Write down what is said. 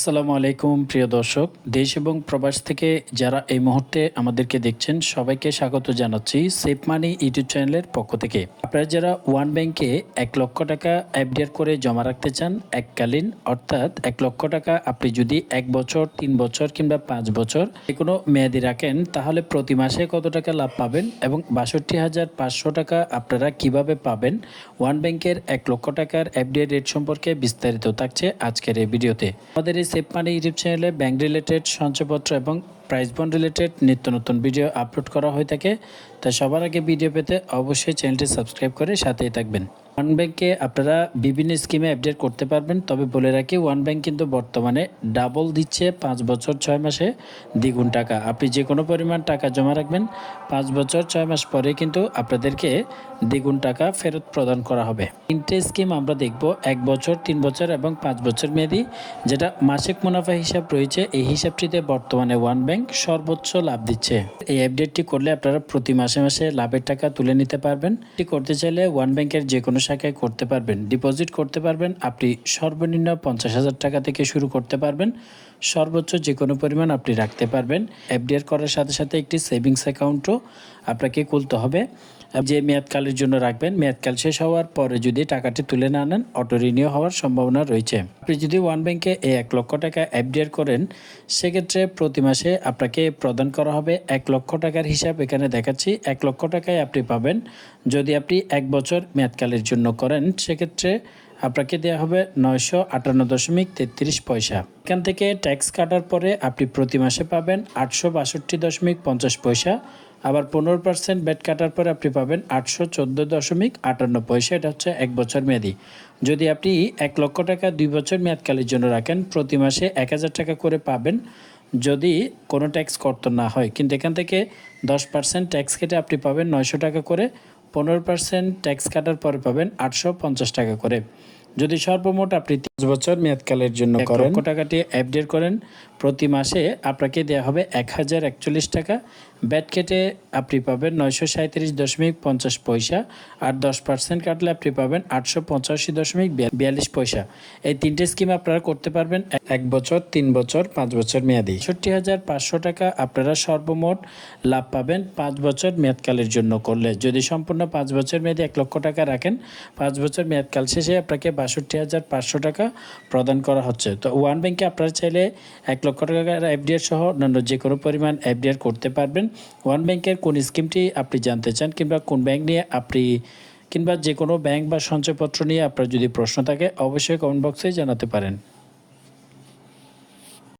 আসসালামু আলাইকুম প্রিয় দর্শক, দেশ এবং প্রবাস থেকে যারা এই মুহূর্তে আমাদেরকে দেখছেন সবাইকে স্বাগত জানাচ্ছি সেভ মানি ইউটিউব চ্যানেলের পক্ষ থেকে। আপনারা যারা ওয়ান ব্যাংকে 1,00,000 টাকা এফডিআর করে জমা রাখতে চান এককালীন, অর্থাৎ 1,00,000 টাকা আপনি যদি 1 বছর, 3 বছর কিংবা 5 বছর যে কোনো মেয়াদি রাখেন, তাহলে প্রতি মাসে কত টাকা লাভ পাবেন এবং 62,500 টাকা আপনারা কিভাবে পাবেন, ওয়ান ব্যাংকের 1,00,000 টাকার এফডিআর রেট সম্পর্কে বিস্তারিত থাকছে আজকের এই ভিডিওতে। আমাদের এই সেভ মানি ইউটিউব চ্যানেলে ব্যাংক রিলেটেড, সঞ্চয়পত্র এবং প্রাইস বন্ড রিলেটেড নিত্য নতুন ভিডিও আপলোড করা হয়ে থাকে। তাই সবার আগে ভিডিও পেতে অবশ্যই চ্যানেলটি সাবস্ক্রাইব করে সাথেই থাকবেন। ওয়ান ব্যাংকে আপনারা বিভিন্ন স্কিমে আপডেট করতে পারবেন, তবে বলে রাখি ওয়ান ব্যাংক কিন্তু বর্তমানে ডাবল দিচ্ছে 5 বছর 6 মাসে দ্বিগুণ টাকা। আপনি যে কোনো পরিমাণ টাকা জমা রাখবেন, 5 বছর 6 মাস পরে কিন্তু আপনাদেরকে দ্বিগুণ টাকা ফেরত প্রদান করা হবে। 3টে স্কিম আমরা দেখব, 1 বছর, 3 বছর এবং 5 বছর মেয়াদি। যেটা মাসিক মুনাফা হিসাব রয়েছে, এই হিসাবটিতে বর্তমানে ওয়ান ব্যাংক সর্বোচ্চ লাভ দিচ্ছে। এই আপডেটটি করলে আপনারা প্রতি মাসে মাসে লাভের টাকা তুলে নিতে পারবেন। এটি করতে চাইলে ওয়ান ব্যাংকের যে কোনো শাখায় করতে পারবেন, ডিপোজিট করতে পারবেন। আপনি সর্বনিম্ন 50,000 টাকা থেকে শুরু করতে পারবেন, সর্বোচ্চ যে কোনো পরিমাণ আপনি রাখতে পারবেন। এফডিআর করার সাথে সাথে একটি সেভিংস অ্যাকাউন্টও আপনাকে খুলতে হবে, যে মেয়াদকালের জন্য রাখবেন। মেয়াদকাল শেষ হওয়ার পরে যদি টাকাটি তুলে না নেন, অটো রিনিউ হওয়ার সম্ভাবনা রয়েছে। আপনি যদি ওয়ান ব্যাংকে এই 1,00,000 টাকা এফডিআর করেন, সেক্ষেত্রে প্রতি মাসে আপনাকে প্রদান করা হবে 1,00,000 টাকার হিসাব এখানে দেখাচ্ছি। 1,00,000 টাকায় আপনি পাবেন। যদি আপনি 1 বছর মেয়াদকালের জন্য করেন, সেক্ষেত্রে আপনাকে দেওয়া হবে 958.33 পয়সা। এখান থেকে ট্যাক্স কাটার পরে আপনি প্রতি মাসে পাবেন 862.50 পয়সা। আবার 15% ব্যাট কাটার পরে আপনি পাবেন 814.58 পয়সা। এটা হচ্ছে 1 বছর মেয়াদি। যদি আপনি 1,00,000 টাকা 2 বছর মেয়াদকালের জন্য রাখেন, প্রতি মাসে 1,000 টাকা করে পাবেন, যদি কোনো ট্যাক্স কর্তন না হয়। কিন্তু এখান থেকে 10% ট্যাক্স কেটে আপনি পাবেন 900 টাকা করে, 15% ট্যাক্স কাটার পরে পাবেন 850 টাকা করে। যদি সর্বমোট আপনি 5 বছর মেয়াদকালের জন্য 1,00,000 টাকাটি এফডিআর করেন, প্রতি মাসে আপনাকে দেওয়া হবে 1,041 টাকা। ব্যাট কেটে আপনি পাবেন 937.50 পয়সা, আর 10% কাটলে আপনি পাবেন 885.42 পয়সা। এই 3টে স্কিম আপনারা করতে পারবেন 1 বছর, 3 বছর, 5 বছর মেয়াদি। ৬৭,৫০০ টাকা আপনারা সর্বমোট লাভ পাবেন 5 বছর মেয়াদকালের জন্য করলে। যদি সম্পূর্ণ 5 বছর মেয়াদি 1,00,000 টাকা রাখেন, 5 বছর মেয়াদকাল শেষে আপনাকে ৬২,৫০০ টাকা প্রদান করা হচ্ছে। তো ওয়ান ব্যাংকে আপনারা চাইলে 1,00,000 টাকার এফডিআর সহ অন্যান্য যে কোনো পরিমাণ এফডিআর করতে পারবেন। ওয়ান ব্যাংকের কোন স্কিমটি আপনি জানতে চান, কিংবা কোন ব্যাংক নিয়ে আপনি, কিংবা যে কোনো ব্যাংক বা সঞ্চয়পত্র নিয়ে আপনার যদি প্রশ্ন থাকে, অবশ্যই কমেন্ট বক্সে জানাতে পারেন।